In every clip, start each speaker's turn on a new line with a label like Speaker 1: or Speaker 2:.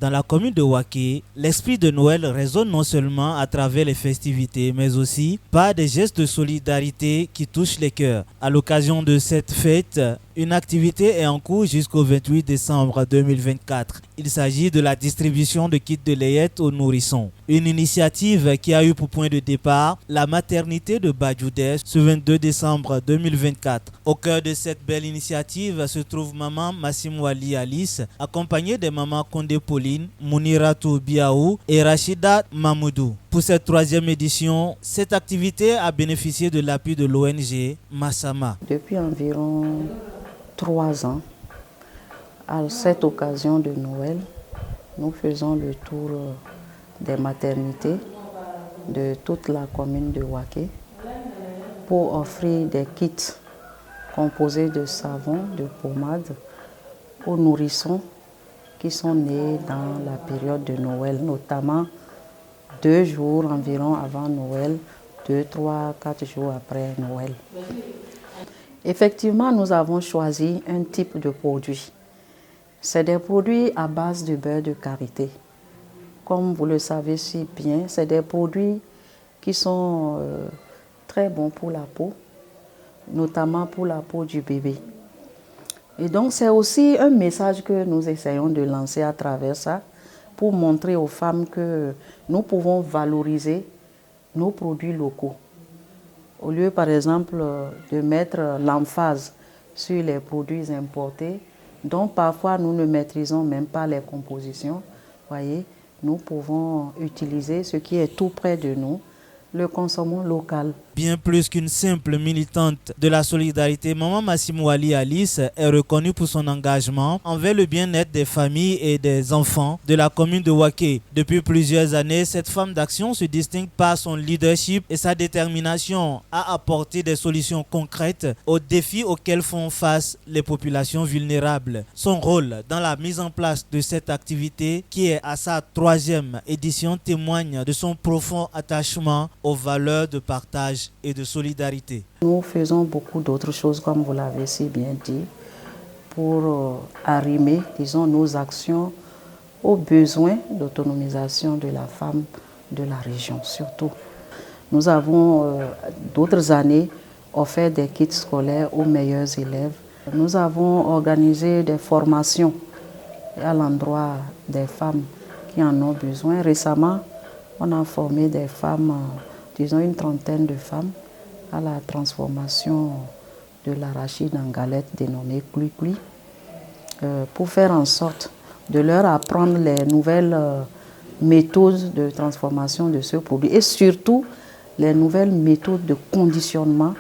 Speaker 1: Dans la commune de Waké, l'esprit de Noël résonne non seulement à travers les festivités, mais aussi par des gestes de solidarité qui touchent les cœurs. À l'occasion de cette fête, une activité est en cours jusqu'au 28 décembre 2024. Il s'agit de la distribution de kits de layette aux nourrissons. Une initiative qui a eu pour point de départ la maternité de Badjoudès ce 22 décembre 2024. Au cœur de cette belle initiative se trouve maman Massimwali Alice, accompagnée des mamans Kondé Pauline, Mouniratou Biaou et Rachida Mamoudou. Pour cette troisième édition, cette activité a bénéficié de l'appui de l'ONG Massama.
Speaker 2: Depuis environ 3 ans, à cette occasion de Noël, nous faisons le tour des maternités de toute la commune de Waké pour offrir des kits composés de savon, de pommade aux nourrissons qui sont nés dans la période de Noël, notamment 2 jours environ avant Noël, 2, 3, 4 jours après Noël. Effectivement, nous avons choisi un type de produit. C'est des produits à base de beurre de karité. Comme vous le savez si bien, c'est des produits qui sont très bons pour la peau, notamment pour la peau du bébé. Et donc, c'est aussi un message que nous essayons de lancer à travers ça pour montrer aux femmes que nous pouvons valoriser nos produits locaux. Au lieu, par exemple, de mettre l'emphase sur les produits importés, dont parfois nous ne maîtrisons même pas les compositions, voyez, nous pouvons utiliser ce qui est tout près de nous, le consommons local.
Speaker 1: Bien plus qu'une simple militante de la solidarité, maman Massimwali Alice est reconnue pour son engagement envers le bien-être des familles et des enfants de la commune de Waké. Depuis plusieurs années, cette femme d'action se distingue par son leadership et sa détermination à apporter des solutions concrètes aux défis auxquels font face les populations vulnérables. Son rôle dans la mise en place de cette activité, qui est à sa 3e édition, témoigne de son profond attachement aux valeurs de partage et de solidarité.
Speaker 2: Nous faisons beaucoup d'autres choses, comme vous l'avez si bien dit, pour arrimer, disons, nos actions aux besoins d'autonomisation de la femme de la région, surtout. Nous avons, d'autres années, offert des kits scolaires aux meilleurs élèves. Nous avons organisé des formations à l'endroit des femmes qui en ont besoin. Récemment, on a formé des femmes, disons une 30aine de femmes, à la transformation de l'arachide en galette dénommée Kouikoui, pour faire en sorte de leur apprendre les nouvelles méthodes de transformation de ce produit et surtout les nouvelles méthodes de conditionnement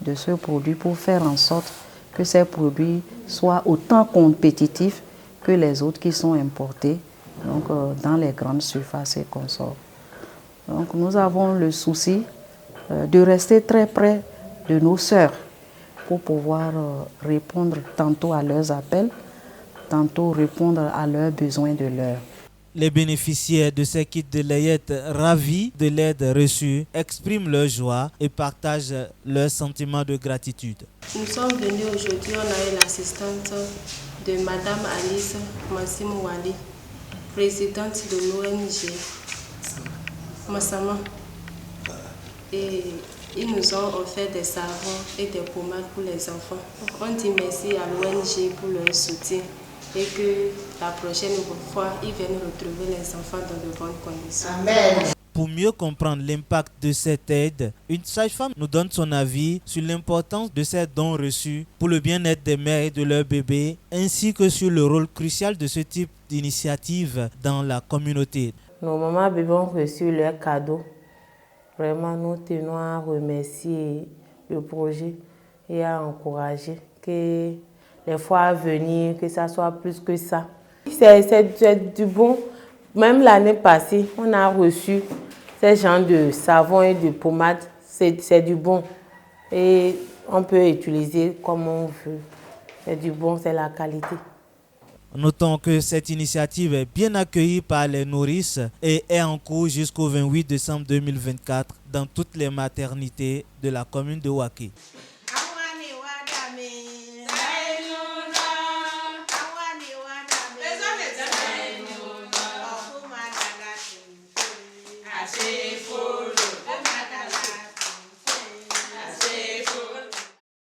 Speaker 2: de ce produit pour faire en sorte que ces produits soient autant compétitifs que les autres qui sont importés donc, dans les grandes surfaces et consorts. Donc nous avons le souci de rester très près de nos sœurs pour pouvoir répondre tantôt à leurs appels, tantôt répondre à leurs besoins de l'heure.
Speaker 1: Les bénéficiaires de ces kits de layette ravis de l'aide reçue expriment leur joie et partagent leur sentiment de gratitude.
Speaker 3: Nous sommes venus aujourd'hui, on a eu l'assistante de Madame Alice Massimwali, présidente de l'ONG Massama. Et ils nous ont offert des savons et des pommades pour les enfants. On dit merci à l'ONG pour leur soutien et que la prochaine fois, ils viennent retrouver les enfants dans de bonnes conditions.
Speaker 1: Amen. Pour mieux comprendre l'impact de cette aide, une sage-femme nous donne son avis sur l'importance de ces dons reçus pour le bien-être des mères et de leurs bébés, ainsi que sur le rôle crucial de ce type d'initiative dans la communauté.
Speaker 4: Nos mamans bébés ont reçu leurs cadeaux. Vraiment, nous tenons à remercier le projet et à encourager que les fois à venir, que ça soit plus que ça. C'est du bon. Même l'année passée, on a reçu ces genres de savon et de pommade. C'est du bon. Et on peut utiliser comme on veut. C'est du bon, c'est la qualité.
Speaker 1: Notons que cette initiative est bien accueillie par les nourrices et est en cours jusqu'au 28 décembre 2024 dans toutes les maternités de la commune de Waké.
Speaker 5: c'est faux.